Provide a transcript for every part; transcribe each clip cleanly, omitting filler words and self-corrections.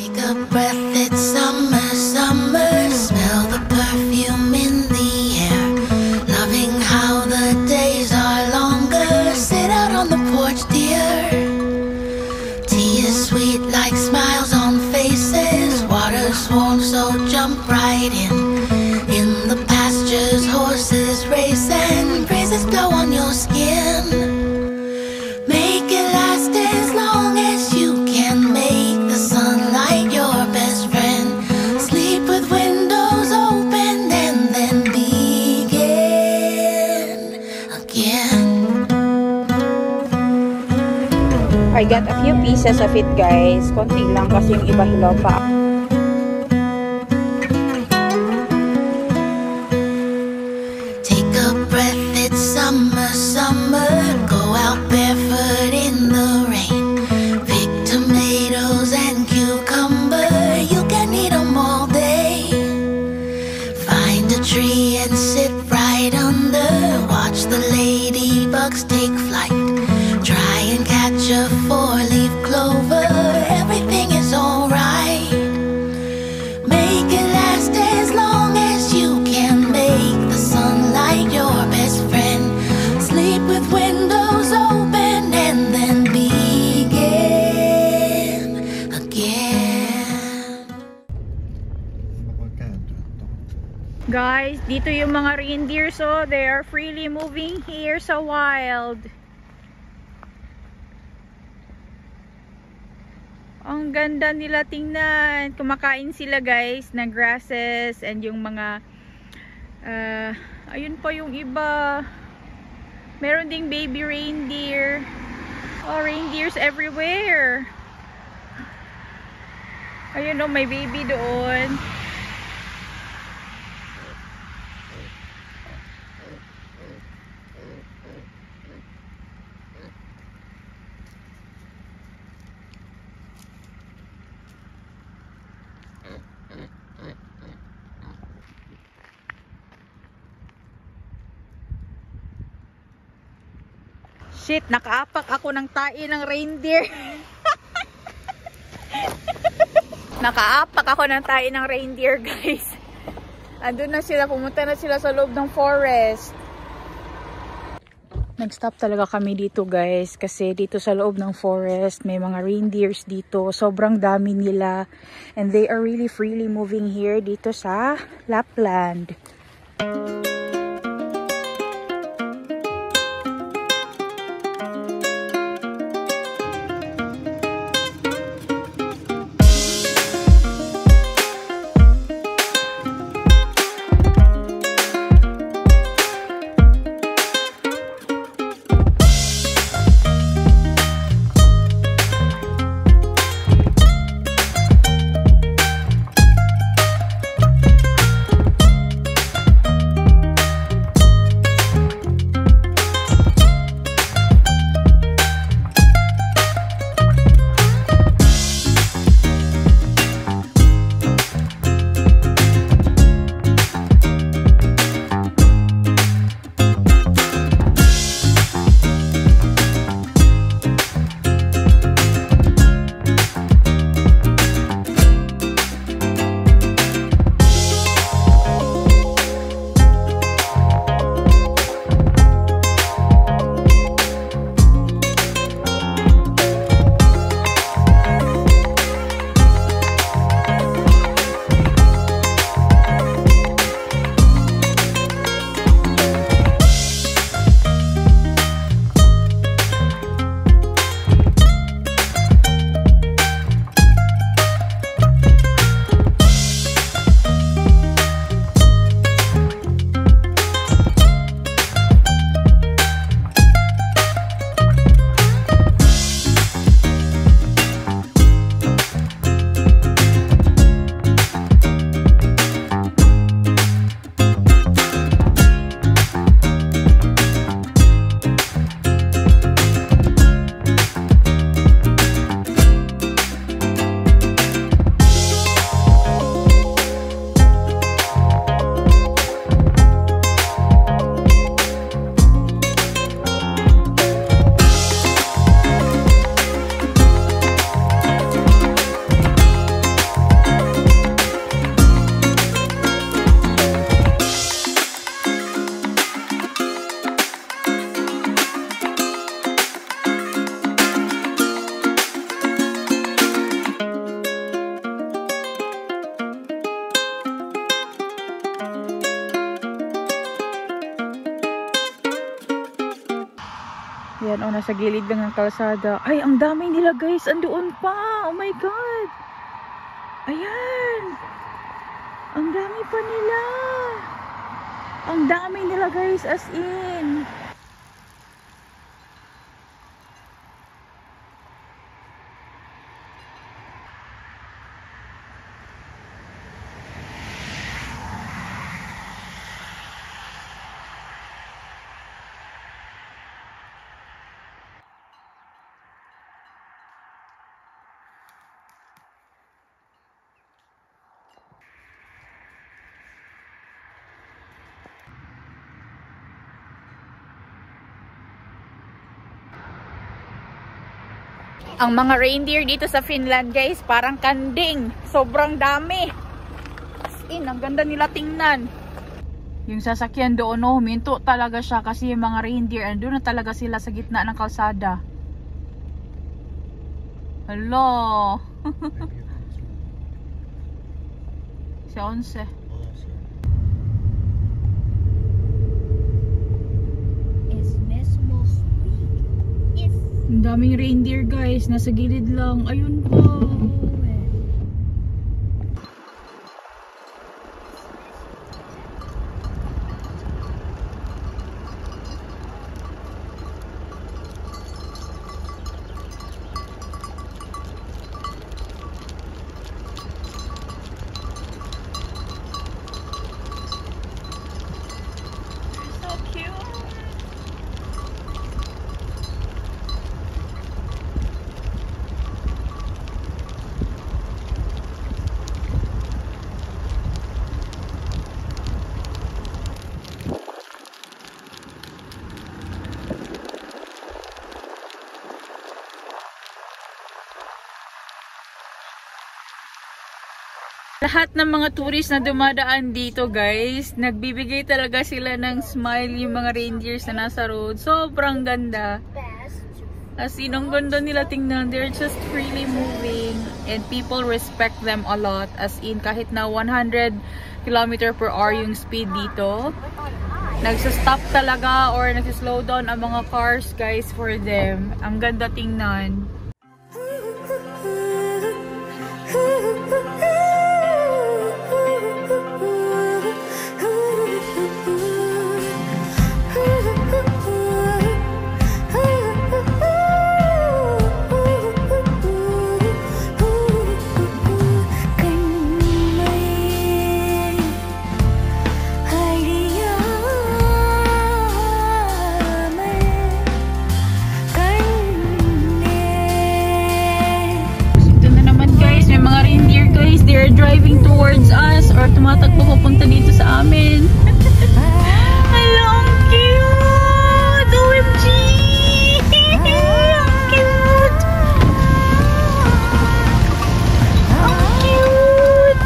Take a breath, it's summer, summer. Smell the perfume in the air. Loving how the days are longer. Sit out on the porch, dear. Tea is sweet like smiles on faces. Water's warm, so jump right in. In the pastures, horses race and breezes blow on your skin. Make it last as long as you can. Make the sunlight your best friend. Sleep with windows open and then begin again. I got a few pieces of it, guys. Konti lang kasi yung iba hilaw pa. Take a breath, it's summer, summer. Go out barefoot in the rain. Pick tomatoes and cucumber. You can eat them all day. Find a tree and sit right under. Watch the ladybugs take flight. Try and catch a four-leaf clover. Everything is alright. Make it last as long as you can. Make the sunlight your best friend. Sleep with windows open and then begin again. Guys, dito yung mga reindeer, so they are freely moving here sa wild. Ang ganda nila tingnan. Kumakain sila, guys, ng grasses and yung mga ayun pa yung iba. Meron ding baby reindeer. Oh, reindeers everywhere. Ayun, oh, may baby doon. Shit, nakaapak ako ng tae ng reindeer. Nakaapak ako ng tae ng reindeer, guys. Andun na sila, pumunta na sila sa loob ng forest. Nag-stop talaga kami dito, guys, kasi dito sa loob ng forest may mga reindeers dito. Sobrang dami nila and they are really freely moving here dito sa Lapland. Ayan, oh, nasa gilid lang ng kalsada. Ay, ang dami nila guys. Andoon pa. Oh my God. Ayan. Ang dami pa nila. Ang dami nila guys, as in. Ang mga reindeer dito sa Finland guys, parang kanding. Sobrang dami. As in, ang ganda nila tingnan. Yung sasakyan doon, no, huminto talaga siya kasi yung mga reindeer, andun na talaga sila sa gitna ng kalsada. Hello. Siya 11. Ang daming reindeer guys, nasa gilid lang. Ayun pa. So cute. Lahat ng mga tourist na dumadaan dito guys, nagbibigay talaga sila ng smile yung mga reindeers na nasa road. Sobrang ganda. As in, ang ganda nila tingnan. They're just freely moving and people respect them a lot. As in, kahit na 100 km/h yung speed dito, nagsastop talaga or nagsislow down ang mga cars guys for them. Ang ganda tingnan. They're driving towards us or tumatakbo papunta dito sa amin. Hello, ang cute! OMG! Ang cute! Ang cute!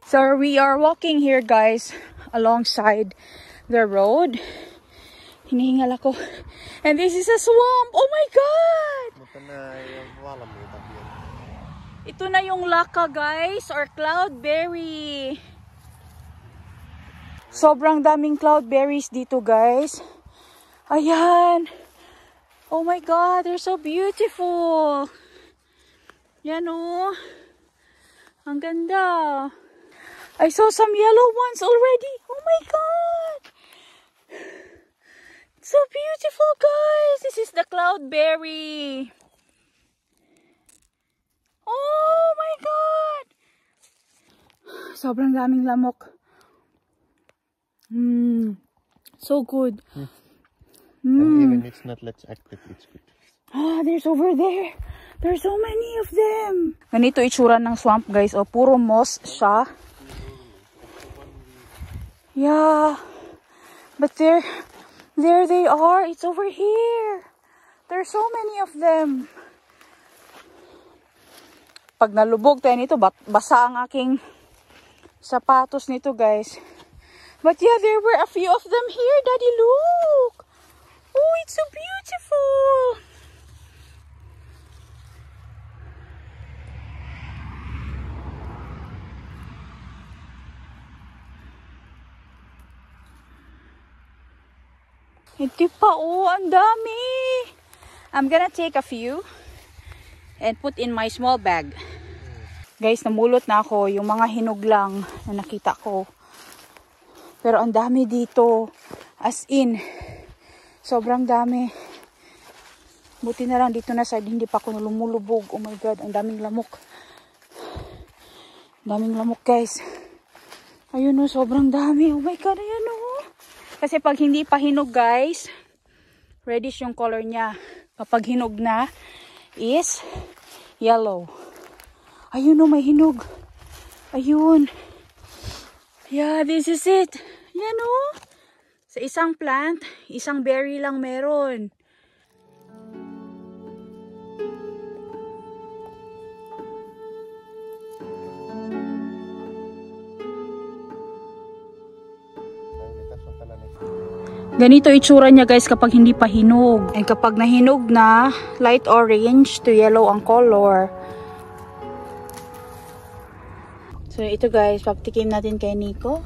So we are walking here guys alongside the road. Hinihingal ako. And this is a swamp. Oh my God! Ito na yung laka guys or cloudberry. Sobrang daming cloudberries dito guys. Ayan. Oh my God, they're so beautiful. Yan oh. Ang ganda. I saw some yellow ones already. Oh my God. It's so beautiful, guys. This is the cloudberry. Oh my God. Sobrang daming lamok. So good. And even it's not less active, it's good. Ah, there's over there. There's so many of them. Ganito itsura ng swamp, guys. O, puro moss siya. Yeah, but there they are. It's over here. There's so many of them. Pag nalubog tayo nito, basa ang aking sapatos nito, guys. But yeah, there were a few of them here. Daddy, look. Oh, it's so beautiful. Ito pa, oh, ang dami. I'm gonna take a few and put in my small bag. Guys, namulot na ako yung mga hinog lang na nakita ko. Pero ang dami dito. As in, sobrang dami. Buti na lang dito na side, hindi pa ako lumulubog. Oh my God, ang daming lamok. Daming lamok, guys. Ayun oh, sobrang dami. Oh my God, ayun oh. Kasi pag hindi pa hinog, guys, reddish yung color niya. Kapag hinog na, is yellow. Ayun oh, may hinog. Ayun. Yeah, this is it. Yan oh. Sa isang plant, isang berry lang meron. Ganito itsura niya guys kapag hindi pa hinog. And kapag nahinog na, light orange to yellow ang color. So ito guys, papatikim natin kay Nico.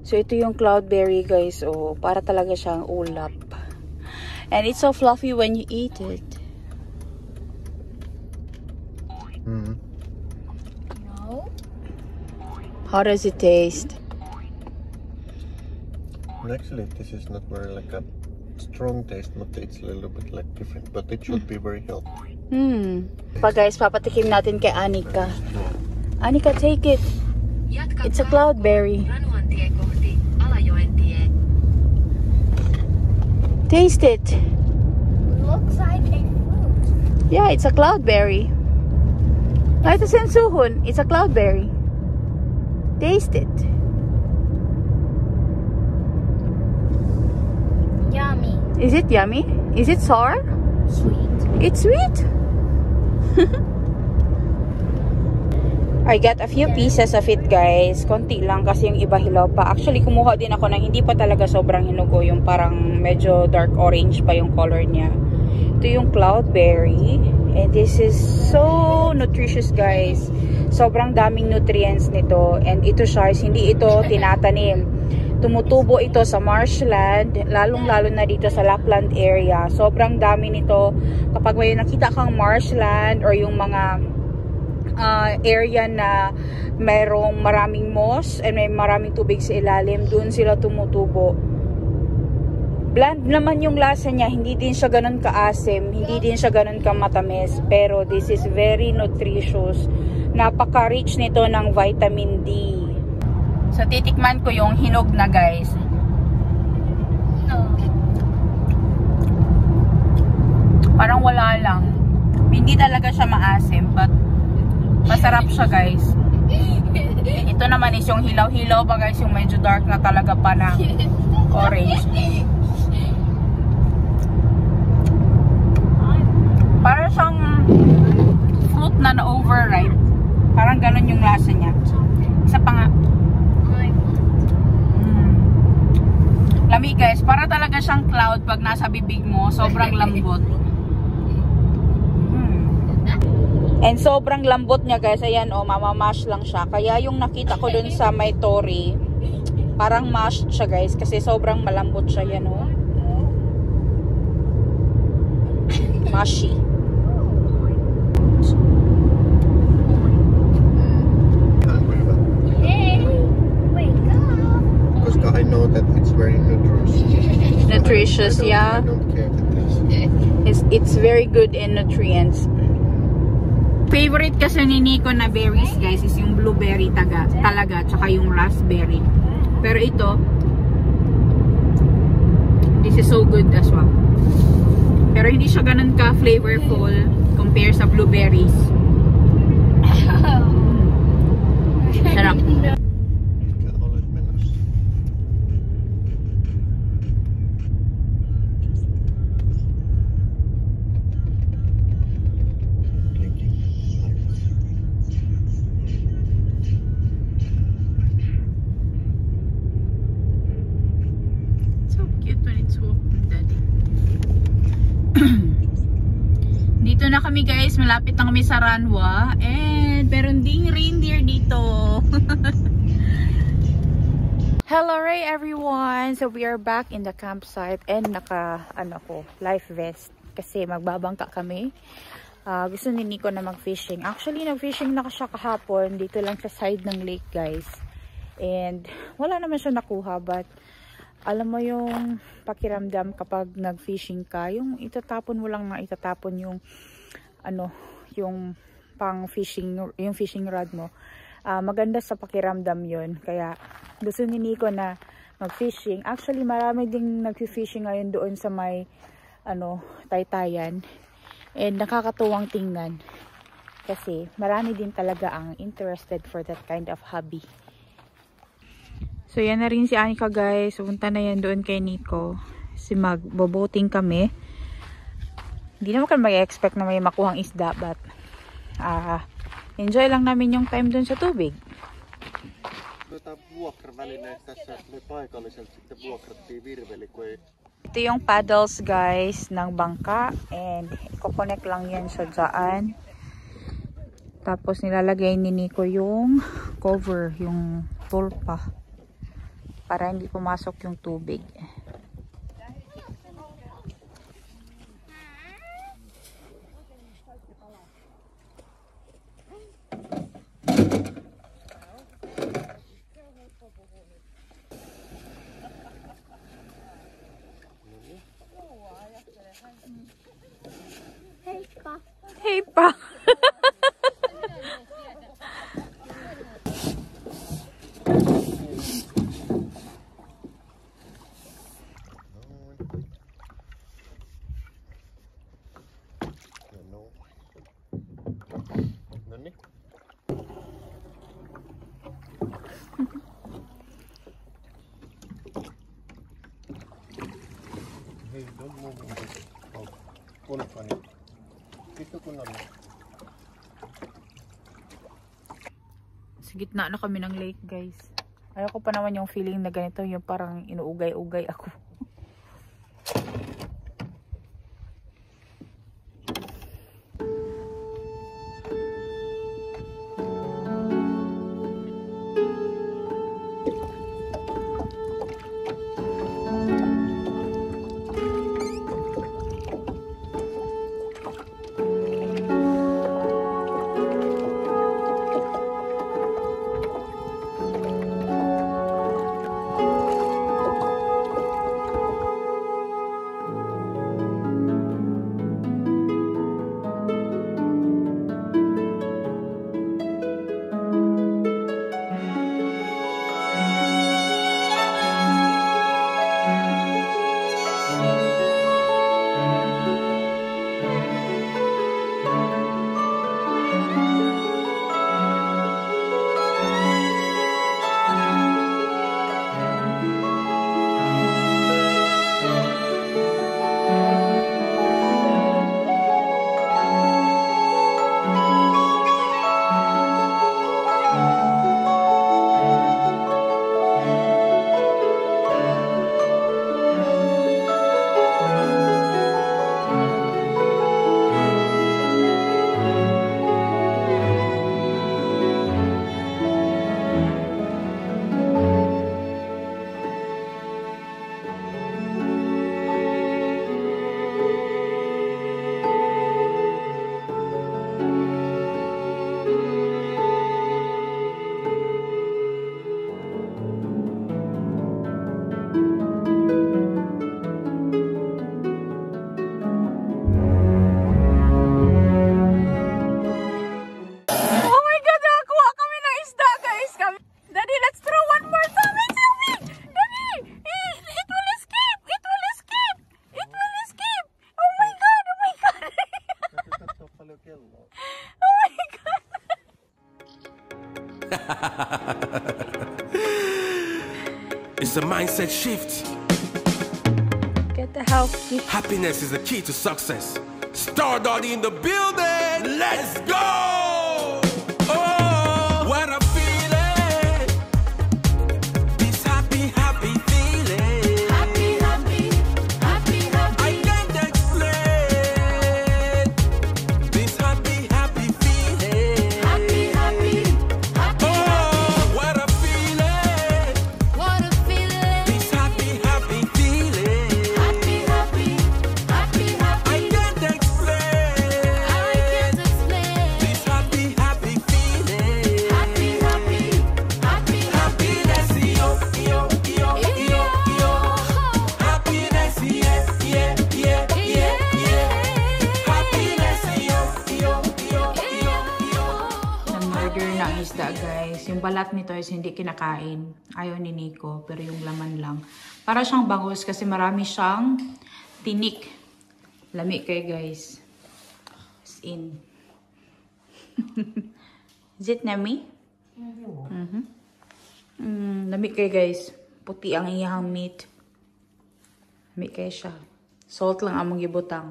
So ito yung cloudberry guys. Oh, para talaga siyang ulap. And it's so fluffy when you eat it. No? How does it taste? Actually, this is not very like a strong taste, but it's a little bit like different, but it should be very healthy. Pa guys, papatikim natin kay Anika. Anika, take it. It's a cloudberry. Taste it. Looks like a fruit. Yeah, it's a cloudberry. Ito sensuhon, it's a cloudberry. Taste it. Yummy. Is it yummy? Is it sour? Sweet. It's sweet. I got a few pieces of it guys. Konti lang kasi yung iba hilaw pa. Actually, kumuha din ako ng hindi pa talaga sobrang hinugo. Yung parang medyo dark orange pa yung color niya. Ito yung cloudberry. And this is so nutritious guys. Sobrang daming nutrients nito. And ito siya, hindi ito tinatanim. Tumutubo ito sa marshland, lalong-lalo na dito sa Lapland area. Sobrang dami nito. Kapag may nakita kang marshland or yung mga area na mayroong maraming moss and may maraming tubig sa ilalim, dun sila tumutubo. Bland naman yung lasa niya, hindi din siya ganun kaasim, hindi din siya ganun kamatamis, pero this is very nutritious. Napaka-rich nito ng vitamin D. So, titikman ko yung hinog na guys. No. Parang wala lang. Hindi talaga siya maasim, but masarap siya guys. Ito naman is yung hilaw-hilaw pa guys, yung medyo dark na talaga pa na orange. Parang siyang fruit na na-overripe. Parang ganun yung lasa niya. Isa pa nga. Lamig guys, para talaga siyang cloud pag nasa bibig mo, sobrang lambot. And sobrang lambot niya guys, ayan oh, mamamash lang siya. Kaya yung nakita ko dun sa may tori, parang mashed siya guys, kasi sobrang malambot siya yan oh. Mushy. I know that it's very nutritious. Nutritious, yeah. I don't care the taste. It's very good in nutrients. Favorite kasi ni Nico na berries guys is yung blueberry talaga, tsaka yung raspberry. Pero ito, this is so good as well. Pero hindi siya ganun ka flavorful compare sa blueberries. Sarap. Dito na kami guys, malapit na kami sa Ranwa, and pero hindi reindeer dito. Hello Ray everyone! So we are back in the campsite and life vest kasi magbabangka kami. Gusto ni Nico na mag-fishing. Actually, nag-fishing na siya kahapon dito lang sa side ng lake, guys. And wala naman siya nakuha, but alam mo yung pakiramdam kapag nag-fishing ka, yung itatapon mo lang na itatapon yung yung pang fishing, yung fishing rod mo. Maganda sa pakiramdam yun. Kaya gusto ni Nico na mag-fishing. Actually, marami ding nag-fishing ngayon doon sa may Taytayan. And nakakatuwang tingnan. Kasi marami din talaga ang interested for that kind of hobby. So yan na rin si Anika, guys. Punta na yan doon kay Nico. Kasi magbo-boating kami. Hindi naman kami mag-expect na may makuhang isda, but enjoy lang namin yung time doon sa tubig. Ito yung paddles, guys, ng bangka. And i-connect lang yan sa dyan. Tapos nilalagay ni Nico yung cover, yung tulpa, para hindi pumasok yung tubig. Hey pa. Hey, don't move. Puno pa niya. Dito ko na. Sa gitna na kami ng lake, guys. Ayoko pa naman yung feeling na ganito, yung parang inuugay-ugay ako. It's a mindset shift. Get the help. Happiness is the key to success. Stardust in the building. Let's go. Oh, what a feeling. This happy, happy feeling. Happy, happy, happy, happy. I can't explain. This happy, happy feeling. Happy, happy, happy. Oh, what a feeling. What a lahat nito is hindi kinakain. Ayaw ni Nico, pero yung laman lang. Para siyang bangus kasi marami siyang tinik. Lami kayo guys. As in. Is it yummy? Lami kayo guys. Puti ang iyang meat. Lami kayo siya. Salt lang among gibutang.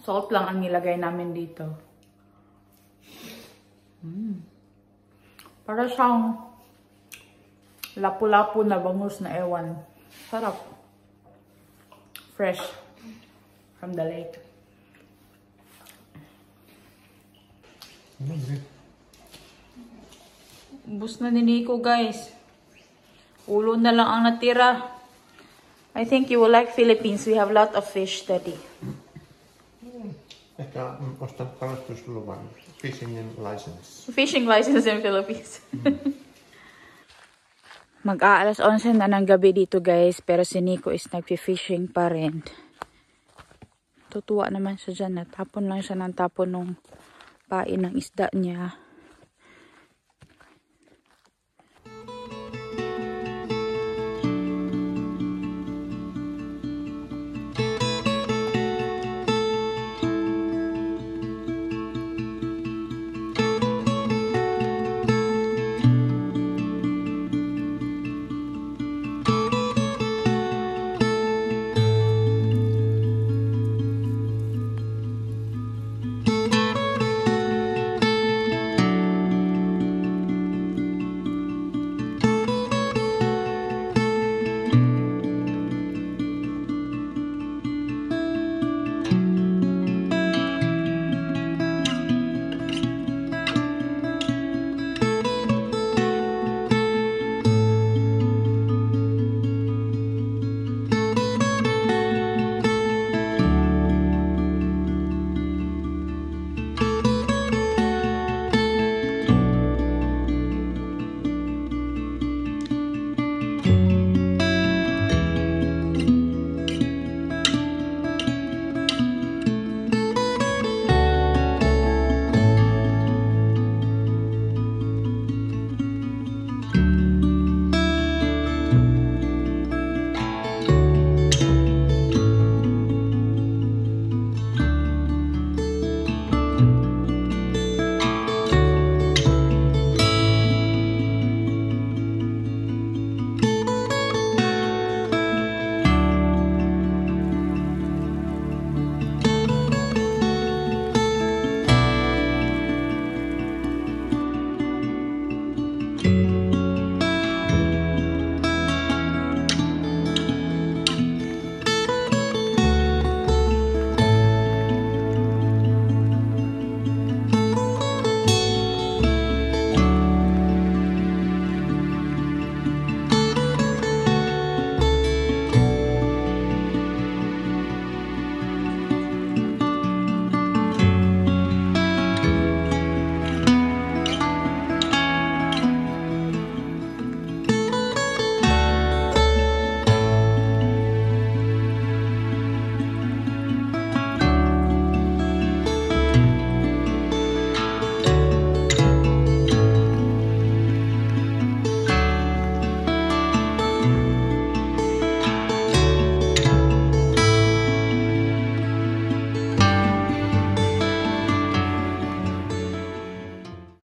Salt lang ang nilagay namin dito. Para siyang lapu-lapu na bangus na ewan. Sarap. Fresh. From the lake. Ubus na ni Nico guys. Ulo na lang ang natira. I think you will like Philippines. We have a lot of fish, Daddy. Ehkä ostan kalastusluvan. Fishing license. Fishing license in Philippines. Mag-aalas 11 na ng gabi dito guys. Pero si Nico is nag-fishing pa rin. Tutuwa naman siya dyan. Tapon lang siya ng tapon ng pain ng isda niya.